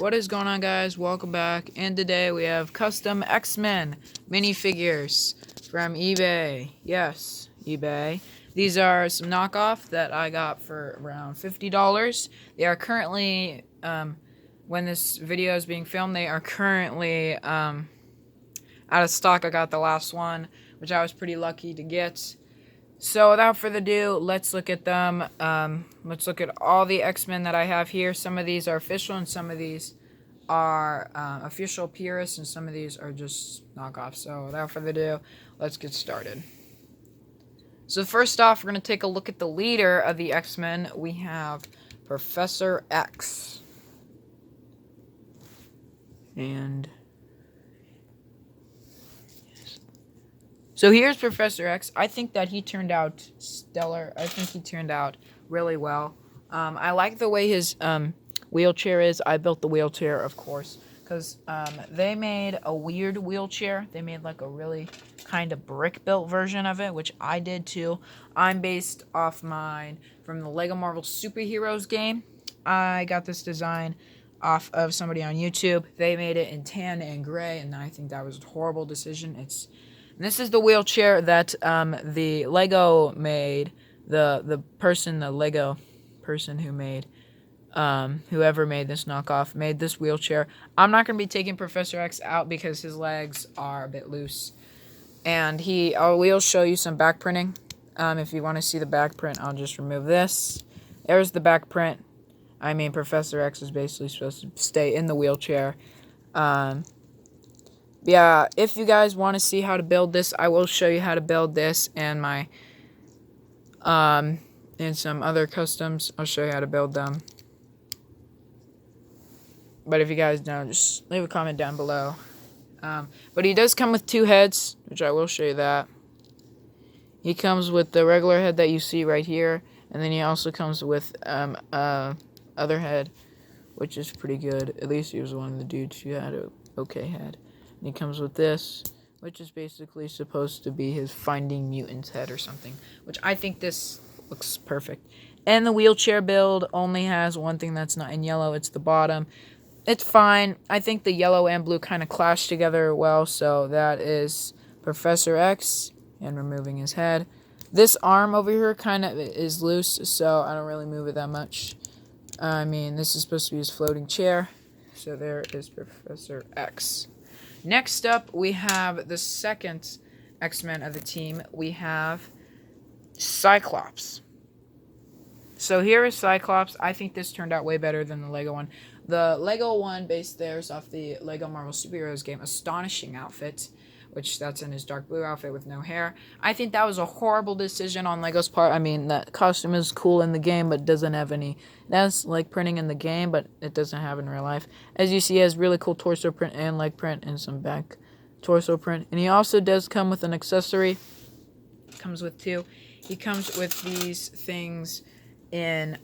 What is going on, guys? Welcome back. And today we have custom X-Men minifigures from eBay. Yes, eBay. These are some knockoff that I got for around $50. They are currently, when this video is being filmed, they are currently out of stock. I got the last one, which I was pretty lucky to get. So without further ado, let's look at them. Let's look at all the X-Men that I have here. Some of these are official and some of these are official purists and some of these are just knockoffs. So without further ado, let's get started. So first off, we're going to take a look at the leader of the X-Men. We have Professor X. And so here's Professor X. I think that he turned out stellar. I think he turned out really well. I like the way his wheelchair is. I built the wheelchair, of course, because they made a weird wheelchair. They made like a really kind of brick-built version of it, which I did too. I'm based off mine from the Lego Marvel Superheroes game. I got this design off of somebody on YouTube. They made it in tan and gray, and I think that was a horrible decision. This is the wheelchair that the Lego made. The Lego person who made, whoever made this knockoff made this wheelchair. I'm not going to be taking Professor X out because his legs are a bit loose. And we'll show you some back printing. If you want to see the back print, I'll just remove this. There's the back print. I mean, Professor X is basically supposed to stay in the wheelchair. Yeah, if you guys want to see how to build this, I will show you how to build this and my and some other customs. I'll show you how to build them. But if you guys don't, just leave a comment down below. But he does come with two heads, which I will show you that. He comes with the regular head that you see right here, and then he also comes with other head, which is pretty good. At least he was one of the dudes who had a okay head. And he comes with this, which is basically supposed to be his Finding Mutants head or something, which I think this looks perfect. And the wheelchair build only has one thing that's not in yellow. It's the bottom. It's fine. I think the yellow and blue kind of clash together well, so that is Professor X, and removing his head. This arm over here kind of is loose, so I don't really move it that much. I mean, this is supposed to be his floating chair. So there is Professor X. Next up, we have the second X-Men of the team. We have Cyclops. So here is Cyclops. I think this turned out way better than the Lego one. The Lego one based theirs off the Lego Marvel Superheroes game Astonishing outfit, which that's in his dark blue outfit with no hair. I think that was a horrible decision on Lego's part. I mean, that costume is cool in the game, but doesn't have any... That's like printing in the game, but it doesn't have in real life. As you see, he has really cool torso print and leg print and some back torso print. And he also does come with an accessory. Comes with two. He comes with these things in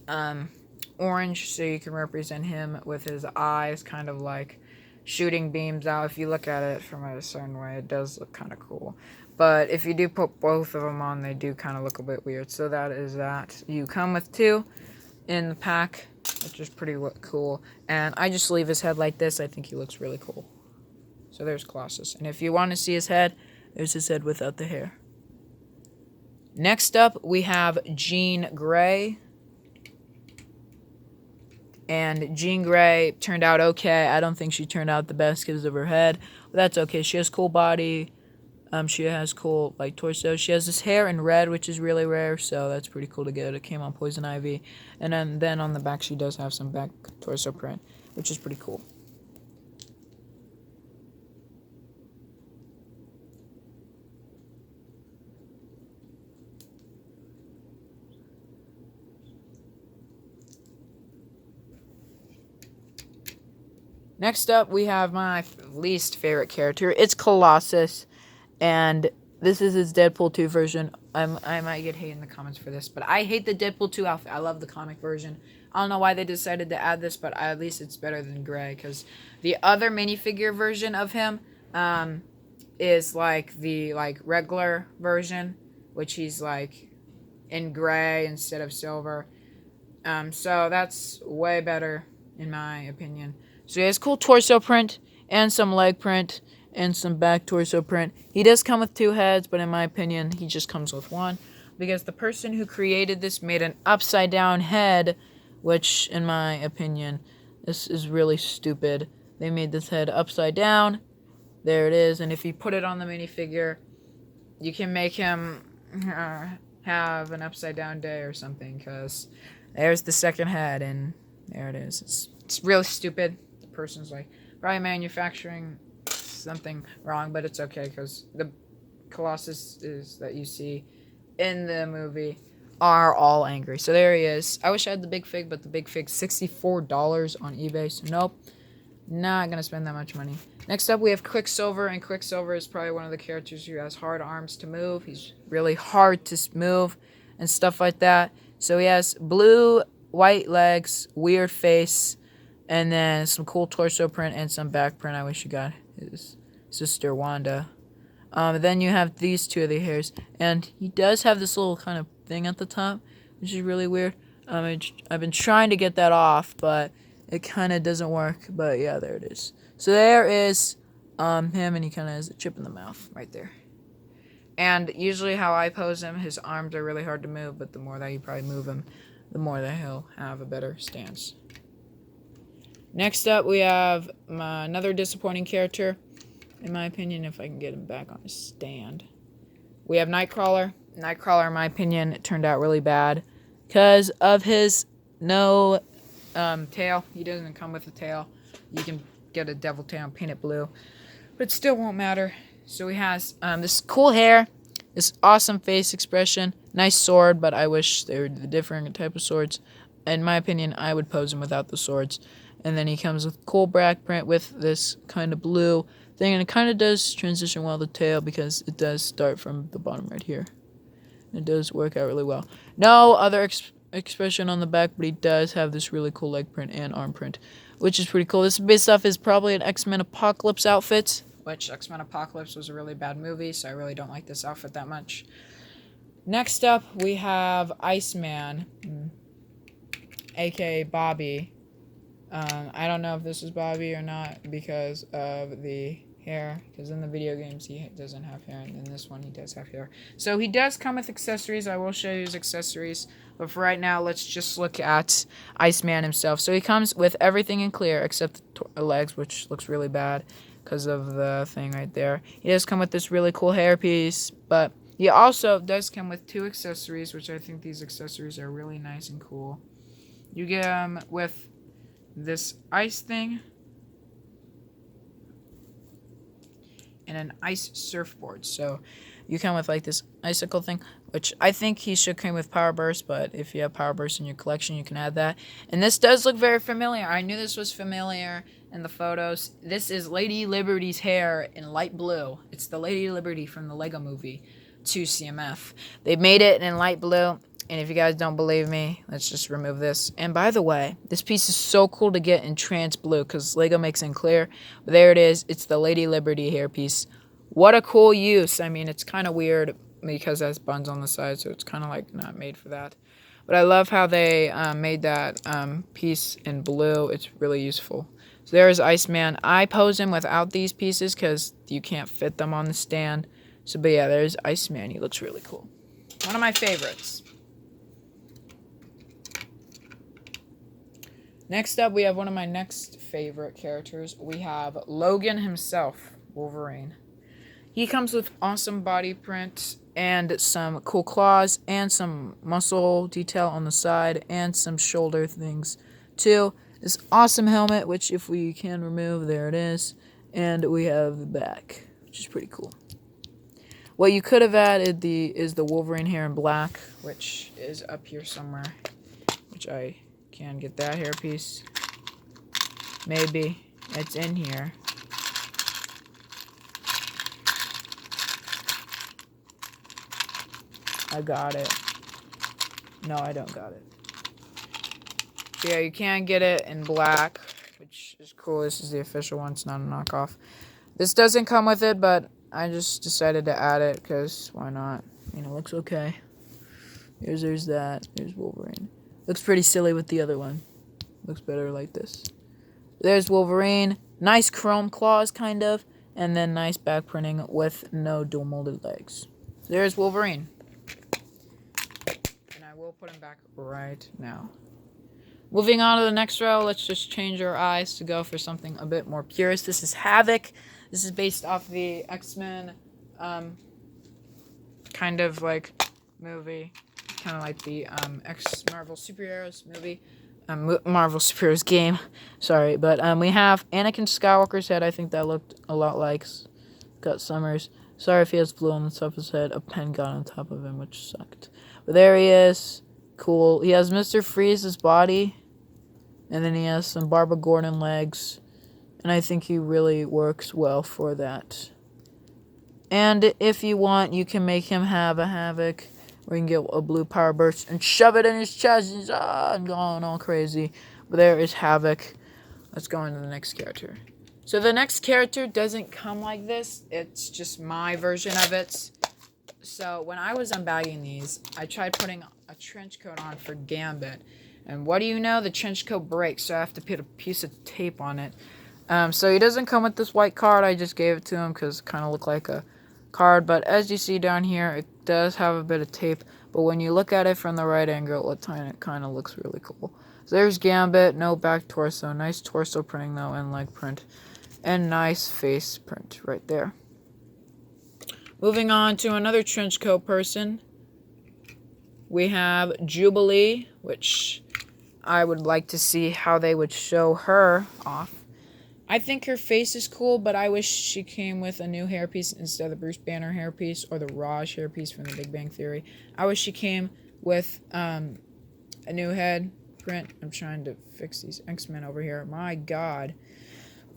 orange, so you can represent him with his eyes kind of like shooting beams out. If you look at it from a certain way, it does look kind of cool. But if you do put both of them on, they do kind of look a bit weird. So that is that. You come with two in the pack, which is pretty cool. And I just leave his head like this. I think he looks really cool. So there's Colossus. And if you want to see his head, there's his head without the hair. Next up, we have Jean Grey. And Jean Grey turned out okay. I don't think she turned out the best because of her head. But that's okay. She has cool body. She has cool, like, torso. She has this hair in red, which is really rare. So that's pretty cool to get. It came on Poison Ivy. And then on the back, she does have some back torso print, which is pretty cool. Next up, we have my least favorite character. It's Colossus, and this is his Deadpool 2 version. I might get hate in the comments for this, but I hate the Deadpool 2 outfit. I love the comic version. I don't know why they decided to add this, but at least it's better than gray, because the other minifigure version of him is like the regular version, which he's like in gray instead of silver. So that's way better in my opinion. So he has cool torso print and some leg print and some back torso print. He does come with 2 heads, but in my opinion, he just comes with 1 because the person who created this made an upside down head, which in my opinion, this is really stupid. They made this head upside down. There it is. And if you put it on the minifigure, you can make him have an upside down day or something, because there's the second head and there it is. It's really stupid. The person's like probably manufacturing something wrong, but it's okay because the Colossus is that you see in the movie are all angry. So there he is. I wish I had the big fig, but the big fig's $64 on eBay. So nope, not gonna spend that much money. Next up we have Quicksilver, and Quicksilver is probably one of the characters who has hard arms to move. He's really hard to move and stuff like that. So he has blue, white legs, weird face, and then some cool torso print and some back print. I wish you got his sister Wanda. Then you have these 2 of the hairs, and he does have this little kind of thing at the top, which is really weird. I've been trying to get that off, but it kind of doesn't work. But yeah, there it is. So there is him, and he kind of has a chip in the mouth right there. And usually how I pose him, his arms are really hard to move, but the more that you probably move him, the more that he'll have a better stance. Next up, we have another disappointing character, in my opinion, if I can get him back on his stand. We have Nightcrawler. Nightcrawler, in my opinion, it turned out really bad because of his no tail. He doesn't come with a tail. You can get a devil tail and paint it blue, but it still won't matter. So he has this cool hair, this awesome face expression, nice sword, but I wish they were the different type of swords. In my opinion, I would pose him without the swords. And then he comes with cool back print with this kind of blue thing, and it kind of does transition well to tail because it does start from the bottom right here. It does work out really well. No other expression on the back, but he does have this really cool leg print and arm print, which is pretty cool. This is based off is probably an X-Men Apocalypse outfit, which X-Men Apocalypse was a really bad movie, so I really don't like this outfit that much. Next up, we have Iceman, aka Bobby. I don't know if this is Bobby or not because of the hair, because in the video games he doesn't have hair, and in this one he does have hair. So he does come with accessories. I will show you his accessories, but for right now let's just look at Iceman himself. So he comes with everything in clear except the legs, which looks really bad because of the thing right there. He does come with this really cool hairpiece, but he also does come with 2 accessories, which I think these accessories are really nice and cool. You get him with this ice thing and an ice surfboard. So you come with like this icicle thing, which I think he should come with Power Burst, but if you have Power Burst in your collection, you can add that. And this does look very familiar. I knew this was familiar in the photos. This is Lady Liberty's hair in light blue. It's the Lady Liberty from the Lego movie to CMF. They made it in light blue. And if you guys don't believe me, let's just remove this. And by the way, this piece is so cool to get in trans blue because Lego makes it in clear. But there it is. It's the Lady Liberty hairpiece. What a cool use. I mean, it's kind of weird because it has buns on the side, so it's kind of like not made for that. But I love how they made that piece in blue. It's really useful. So there's Iceman. I pose him without these pieces because you can't fit them on the stand. So, but yeah, there's Iceman. He looks really cool. One of my favorites. Next up, we have one of my next favorite characters. We have Logan himself, Wolverine. He comes with awesome body print and some cool claws and some muscle detail on the side and some shoulder things too. This awesome helmet, which if we can remove, there it is. And we have the back, which is pretty cool. What you could have added is the Wolverine hair in black, which is up here somewhere, which I can get that hairpiece. Maybe it's in here. I got it. No, I don't got it. So yeah, you can get it in black, which is cool. This is the official one. It's not a knockoff. This doesn't come with it, but I just decided to add it because why not? I mean, it looks okay. There's that. There's Wolverine. Looks pretty silly with the other one. Looks better like this. There's Wolverine. Nice chrome claws, kind of. And then nice back printing with no dual molded legs. There's Wolverine. And I will put him back right now. Moving on to the next row, let's just change our eyes to go for something a bit more purist. This is Havoc. This is based off the X-Men kind of like movie. Kind of like the Marvel Superheroes movie. Marvel Superheroes game. Sorry, but we have Anakin Skywalker's head. I think that looked a lot like Scott Summers. Sorry if he has blue on the top of his head. A pen got on top of him, which sucked. But there he is. Cool. He has Mr. Freeze's body. And then he has some Barbara Gordon legs. And I think he really works well for that. And if you want, you can make him have a Havoc. Or you can get a blue power burst and shove it in his chest. He's going all crazy. But there is Havoc. Let's go into the next character. So the next character doesn't come like this. It's just my version of it. So when I was unbagging these, I tried putting a trench coat on for Gambit. And what do you know? The trench coat breaks, so I have to put a piece of tape on it. So he doesn't come with this white card. I just gave it to him because it kind of looked like a card. But as you see down here, it does have a bit of tape. But when you look at it from the right angle, it kind of looks really cool. So there's Gambit, no back torso. Nice torso printing, though, and leg print. And nice face print right there. Moving on to another trench coat person. We have Jubilee, which I would like to see how they would show her off. I think her face is cool, but I wish she came with a new hairpiece instead of the Bruce Banner hairpiece or the Raj hairpiece from the Big Bang Theory. I wish she came with a new head print. I'm trying to fix these X-Men over here. My God.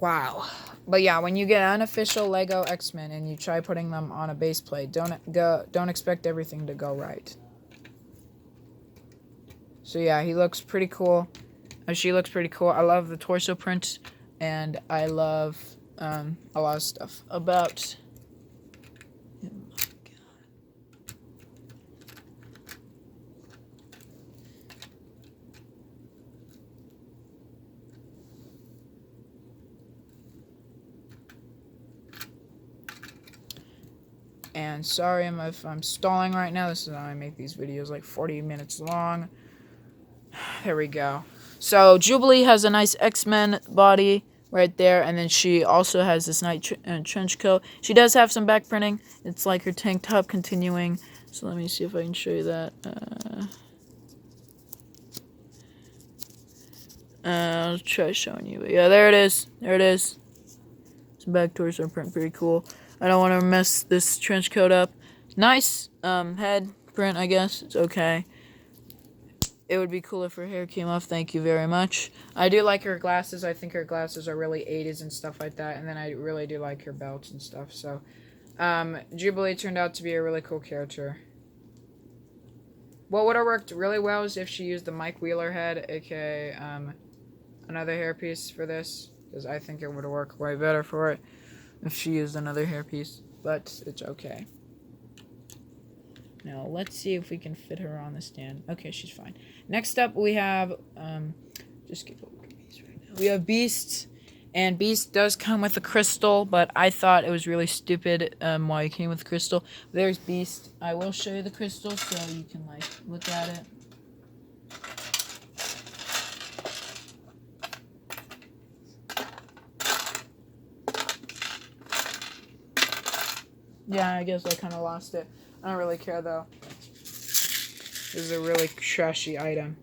Wow. But yeah, when you get unofficial Lego X-Men and you try putting them on a base plate, don't expect everything to go right. So yeah, he looks pretty cool. She looks pretty cool. I love the torso print, and I love a lot of stuff about. Oh my God. And sorry if I'm stalling right now. This is how I make these videos, like 40 minutes long. There we go. So Jubilee has a nice X-Men body right there, and then she also has this nice trench coat. She does have some back printing. It's like her tank top continuing. So let me see if I can show you that. I'll try showing you. But yeah, there it is. There it is. Some back torso print, pretty cool. I don't want to mess this trench coat up. Nice head print, I guess. It's okay. It would be cool if her hair came off. Thank you very much. I do like her glasses. I think her glasses are really 80s and stuff like that. And then I really do like her belts and stuff. So, Jubilee turned out to be a really cool character. What would have worked really well is if she used the Mike Wheeler head, aka another hairpiece for this. Because I think it would have worked way better for it if she used another hairpiece. But it's okay. Now, let's see if we can fit her on the stand. Okay, she's fine. Next up, we have, just get a look at these right now. We have Beast, and Beast does come with a crystal, but I thought it was really stupid why it came with crystal. There's Beast. I will show you the crystal so you can, like, look at it. Yeah, I guess I kind of lost it. I don't really care, though. This is a really trashy item.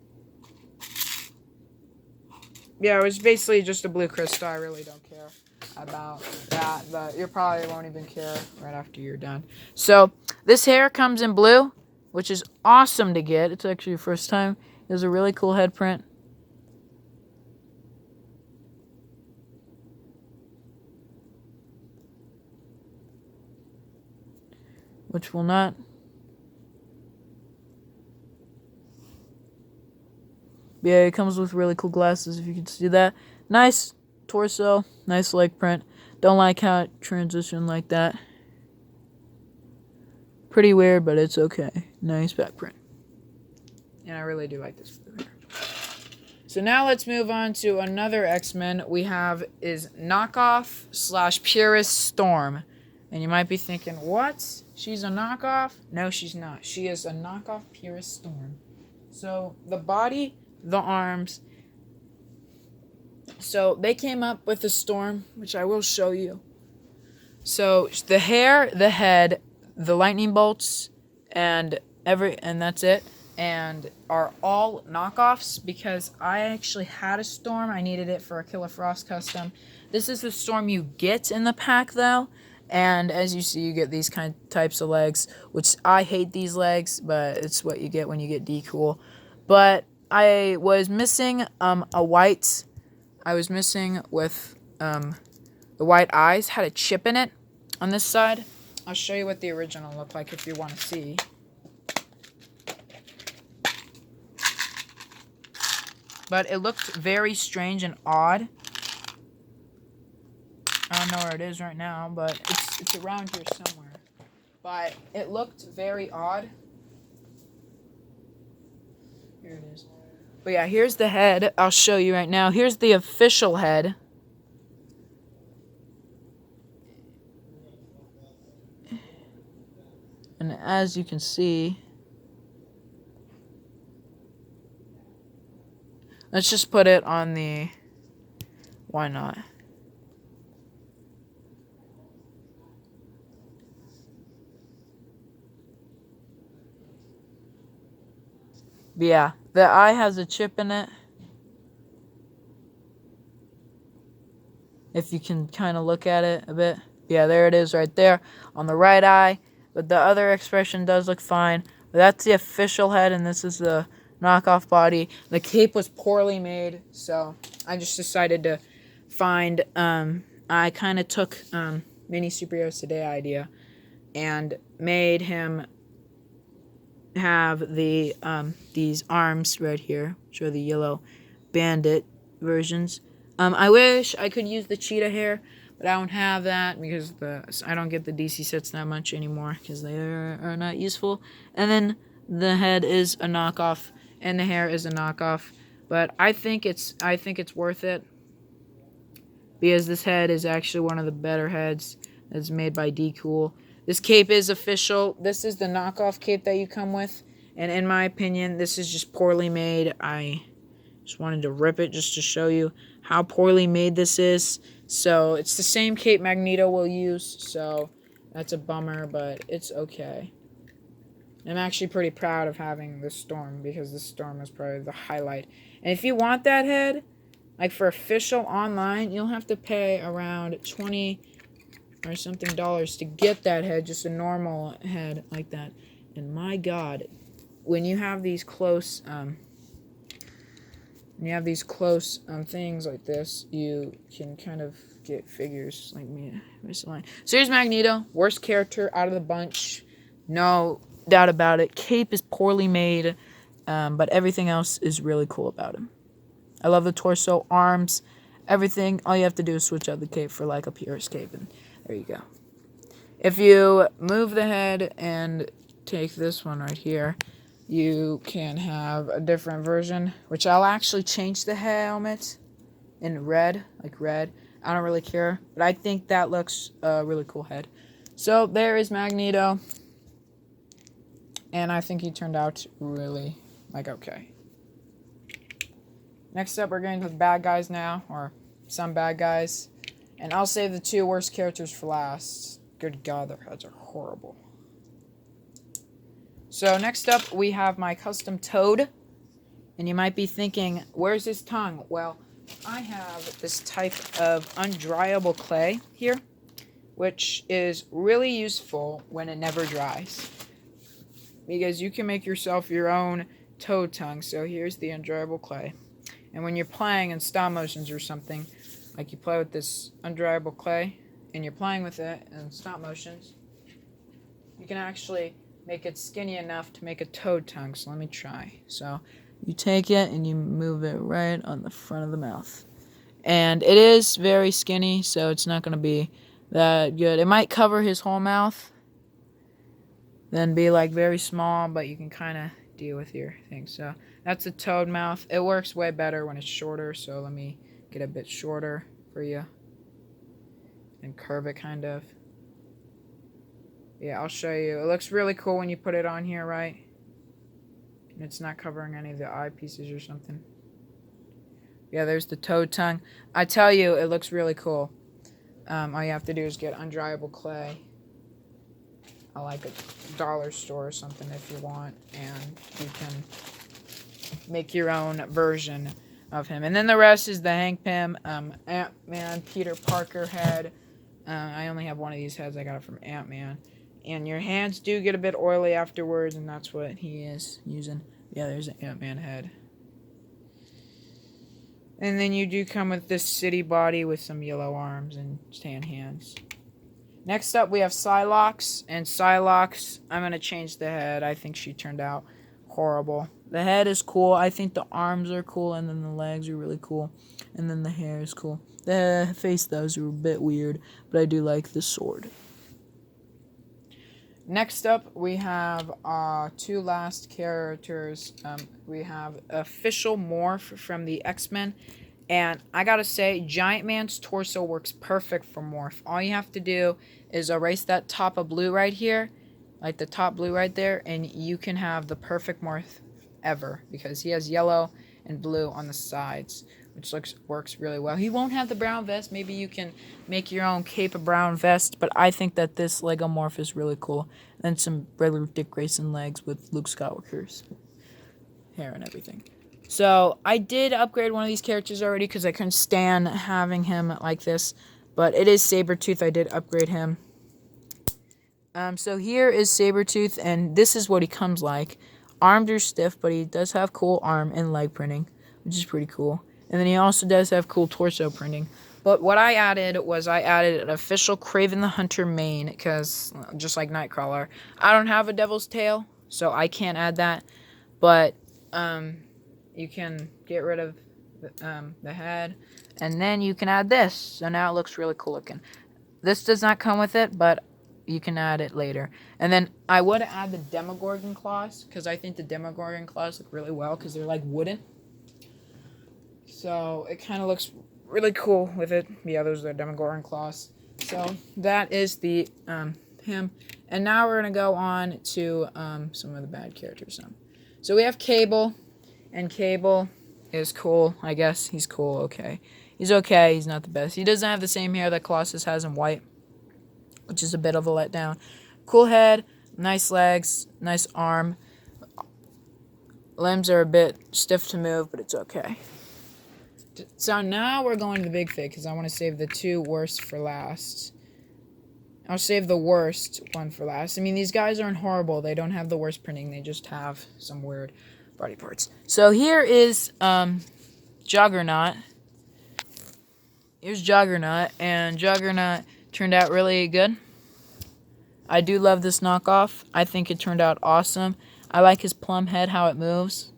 Yeah, it was basically just a blue crystal. I really don't care about that, but you probably won't even care right after you're done. So, this hair comes in blue, which is awesome to get. It's actually your first time. It has a really cool head print. Which will not. Yeah, it comes with really cool glasses, if you can see that. Nice torso, nice leg print. Don't like how it transitioned like that. Pretty weird, but it's okay. Nice back print. And I really do like this blue hair. So now let's move on to another X-Men we have is Knockoff / Purist Storm. And you might be thinking, what? She's a knockoff? No, she's not. She is a knockoff Purist Storm. So the body, the arms. So they came up with the Storm, which I will show you. So the hair, the head, the lightning bolts, and that's it. And are all knockoffs because I actually had a Storm. I needed it for a Killer Frost custom. This is the Storm you get in the pack though. And as you see, you get these types of legs, which I hate these legs, but it's what you get when you get D-Cool. But I was missing a white. I was missing with the white eyes. Had a chip in it on this side. I'll show you what the original looked like if you want to see. But it looked very strange and odd. I don't know where it is right now, but it's around here somewhere. But it looked very odd. Here it is. But yeah, here's the head. I'll show you right now. Here's the official head. And as you can see, let's just put it on the, why not? But yeah, the eye has a chip in it. If you can kind of look at it a bit. Yeah, there it is right there on the right eye. But the other expression does look fine. But that's the official head, and this is the knockoff body. The cape was poorly made, so I just decided to find, I kind of took Mini Superheroes Today idea and made him have the these arms right here, which are the yellow bandit versions. I wish I could use the cheetah hair, but I don't have that because I don't get the DC sets that much anymore because they are not useful. And then the head is a knockoff and the hair is a knockoff, but I think it's worth it because this head is actually one of the better heads that's made by D-Cool. This cape is official. This is the knockoff cape that you come with. And in my opinion, this is just poorly made. I just wanted to rip it just to show you how poorly made this is. So it's the same cape Magneto will use. So that's a bummer, but it's okay. I'm actually pretty proud of having this Storm because this Storm is probably the highlight. And if you want that head, like for official online, you'll have to pay around $20 or something to get that head, just a normal head like that. And my God, when you have these close, things like this, you can kind of get figures like me. So here's Magneto, worst character out of the bunch, no doubt about it. Cape is poorly made, but everything else is really cool about him. I love the torso, arms, everything. All you have to do is switch out the cape for like a purist cape, and there you go. If you move the head and take this one right here, you can have a different version, which I'll actually change the helmet in red, like red. I don't really care, but I think that looks a really cool head. So there is Magneto, and I think he turned out really, okay. Next up, we're getting to the bad guys now, or some bad guys. And I'll save the two worst characters for last. Good God, their heads are horrible. So next up, we have my custom Toad. And you might be thinking, where's his tongue? Well, I have this type of undryable clay here, which is really useful when it never dries. Because you can make yourself your own Toad tongue. So here's the undryable clay. And when you're playing in stop motions or something, like you play with this undryable clay, and you're playing with it in stop motions, you can actually make it skinny enough to make a Toad tongue. So let me try. So you take it and you move it right on the front of the mouth. And it is very skinny, so it's not going to be that good. It might cover his whole mouth, then be like very small, but you can kind of deal with your thing. So That's a toad mouth. It works way better when it's shorter, so let me get a bit shorter for you. And curve it kind of. Yeah, I'll show you. It looks really cool when you put it on here, right? And it's not covering any of the eye pieces or something. Yeah, there's the toad tongue. I tell you, it looks really cool. All you have to do is get undryable clay. I like a dollar store or something if you want. And you can make your own version of him. And then the rest is the Hank Pym, Ant-Man, Peter Parker head. I only have one of these heads. I got it from Ant-Man. And your hands do get a bit oily afterwards, and that's what he is using. Yeah, there's an Ant-Man head. And then you do come with this city body with some yellow arms and tan hands. Next up, we have Psylocke. And Psylocke, I'm going to change the head. I think she turned out horrible. The head is cool. I think the arms are cool, and then the legs are really cool. And then the hair is cool. The face, though, is a bit weird, but I do like the sword. Next up, we have two last characters. We have Official Morph from the X-Men. And I gotta say, Giant Man's torso works perfect for Morph. All you have to do is erase that top of blue right here, like the top blue right there, and you can have the perfect Morph ever, because he has yellow and blue on the sides, which works really well. He won't have the brown vest. Maybe you can make your own cape of brown vest, but I think that this Lego Morph is really cool. And some regular Dick Grayson legs with Luke Skywalker's hair and everything. So I did upgrade one of these characters already because I couldn't stand having him like this, but it is Sabretooth. I did upgrade him. So here is Sabretooth, and this is what he comes like. Arms are stiff, but he does have cool arm and leg printing, which is pretty cool. And then he also does have cool torso printing. But what I added was I added an official Kraven the Hunter mane, because just like Nightcrawler, I don't have a devil's tail, so I can't add that. But you can get rid of the head, and then you can add this. So now it looks really cool looking. This does not come with it, but you can add it later. And then I would add the Demogorgon claws, because I think the Demogorgon claws look really well, because they're like wooden. So it kind of looks really cool with it. Yeah, those are the Demogorgon claws. So that is the him. And now we're going to go on to some of the bad characters. So we have Cable. And Cable is cool, I guess. He's cool, okay. He's okay, he's not the best. He doesn't have the same hair that Colossus has in white, which is a bit of a letdown. Cool head, nice legs, nice arm. Limbs are a bit stiff to move, but it's okay. So now we're going to the big fig, because I want to save the two worst for last. I'll save the worst one for last. I mean, these guys aren't horrible. They don't have the worst printing. They just have some weird body parts. So here is Juggernaut. Here's Juggernaut, and Juggernaut turned out really good. I do love this knockoff. I think it turned out awesome. I like his plum head, how it moves.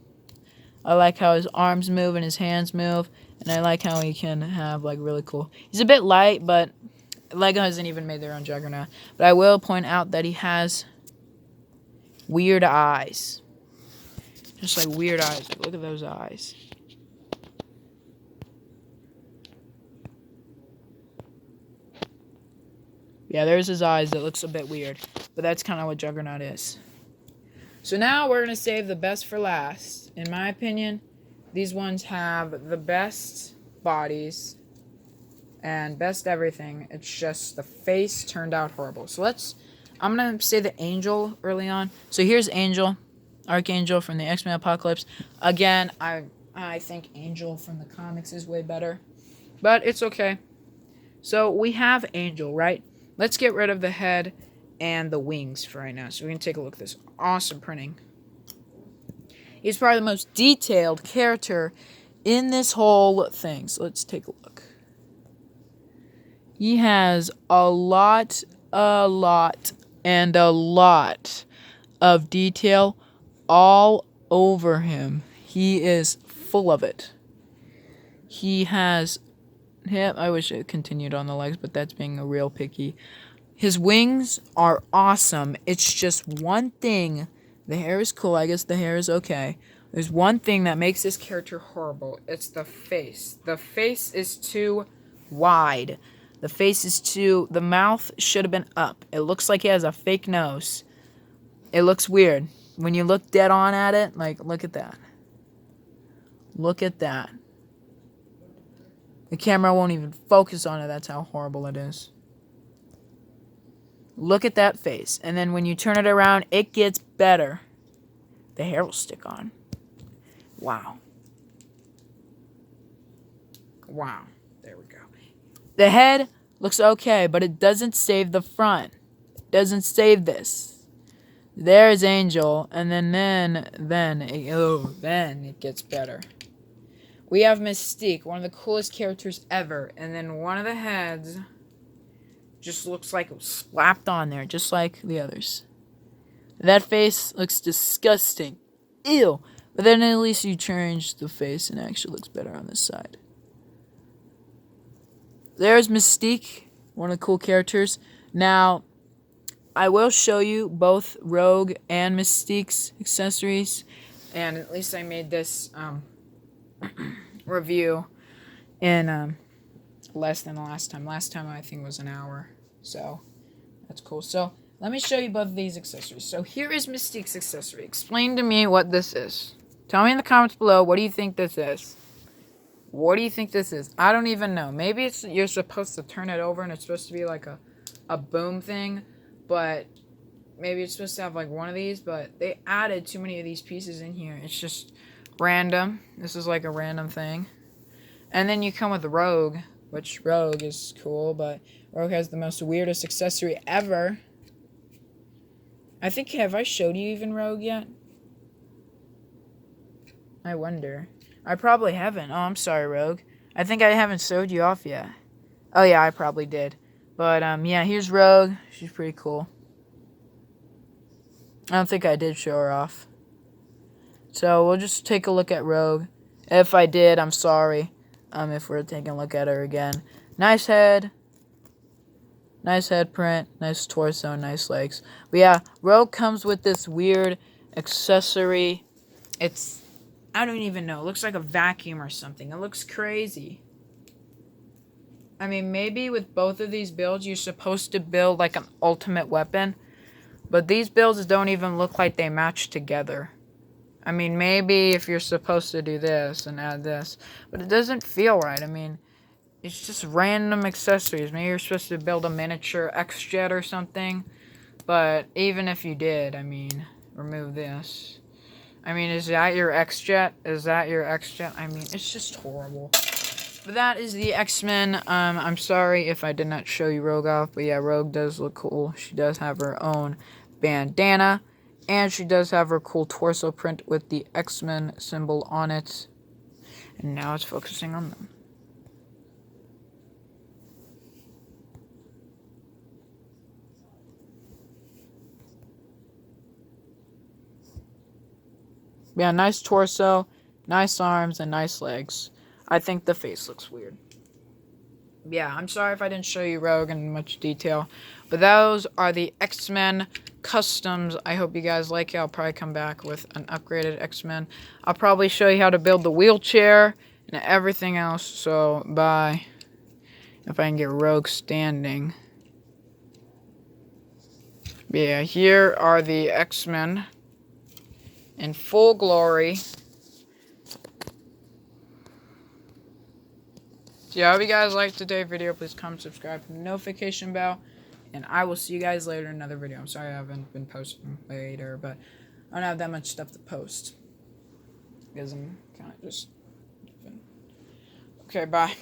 I like how his arms move and his hands move, and I like how he can have like really cool. He's a bit light, but Lego hasn't even made their own Juggernaut. But I will point out that he has weird eyes. Just like weird eyes. Look at those eyes. Yeah, there's his eyes. That looks a bit weird. But that's kind of what Juggernaut is. So now we're going to save the best for last. In my opinion, these ones have the best bodies and best everything. It's just the face turned out horrible. So I'm going to say the Angel early on. So here's Angel. Archangel from the X-Men Apocalypse. Again, I think Angel from the comics is way better. But it's okay. So we have Angel, right? Let's get rid of the head and the wings for right now. So we can take a look at this awesome printing. He's probably the most detailed character in this whole thing. So let's take a look. He has a lot of detail all over him. He is full of it. He has I wish it continued on the legs, but that's being a real picky. His wings are awesome. It's just one thing. The hair is cool. I guess the hair is okay. There's one thing that makes this character horrible. It's the face. The face is too wide. The face is too... The mouth should have been up. It looks like he has a fake nose. It looks weird. When you look dead on at it, like, look at that. Look at that. The camera won't even focus on it. That's how horrible it is. Look at that face. And then when you turn it around, it gets better. The hair will stick on. Wow. Wow. There we go. The head looks okay, but it doesn't save the front. It doesn't save this. There's Angel, and then it gets better. We have Mystique, one of the coolest characters ever, and then one of the heads just looks like it was slapped on there, just like the others. That face looks disgusting. Ew. But then at least you change the face and it actually looks better on this side. There's Mystique, one of the cool characters. Now, I will show you both Rogue and Mystique's accessories. And at least I made this review in less than the last time. Last time I think was an hour. So, that's cool. So, let me show you both of these accessories. So, here is Mystique's accessory. Explain to me what this is. Tell me in the comments below, what do you think this is? What do you think this is? I don't even know. Maybe it's you're supposed to turn it over and it's supposed to be like a boom thing. But maybe it's supposed to have like one of these. But they added too many of these pieces in here. It's just random. This is like a random thing. And then you come with the Rogue, which Rogue is cool. But Rogue has the most weirdest accessory ever. I think, have I showed you even Rogue yet? I wonder. I probably haven't. Oh, I'm sorry, Rogue. I think I haven't showed you off yet. Oh, yeah, I probably did. But, yeah, here's Rogue. She's pretty cool. I don't think I did show her off. So, we'll just take a look at Rogue. If I did, I'm sorry. If we're taking a look at her again. Nice head. Nice head print. Nice torso. Nice legs. But, yeah, Rogue comes with this weird accessory. It's... I don't even know. It looks like a vacuum or something. It looks crazy. I mean, maybe with both of these builds, you're supposed to build like an ultimate weapon. But these builds don't even look like they match together. I mean, maybe if you're supposed to do this and add this. But it doesn't feel right. I mean, it's just random accessories. Maybe you're supposed to build a miniature X-Jet or something. But even if you did, I mean, remove this. I mean, is that your X-Jet? Is that your X-Jet? I mean, it's just horrible. But that is the X-Men. I'm sorry if I did not show you Rogue off. But yeah, Rogue does look cool. She does have her own bandana. And she does have her cool torso print with the X-Men symbol on it. And now it's focusing on them. Yeah, nice torso, nice arms, and nice legs. I think the face looks weird. Yeah, I'm sorry if I didn't show you Rogue in much detail. But those are the X-Men customs. I hope you guys like it. I'll probably come back with an upgraded X-Men. I'll probably show you how to build the wheelchair and everything else. So, bye. If I can get Rogue standing. Yeah, here are the X-Men in full glory. So yeah, I hope you guys liked today's video. Please comment, subscribe, hit the notification bell. And I will see you guys later in another video. I'm sorry I haven't been posting later, but I don't have that much stuff to post. Because I'm kind of just... Okay, bye.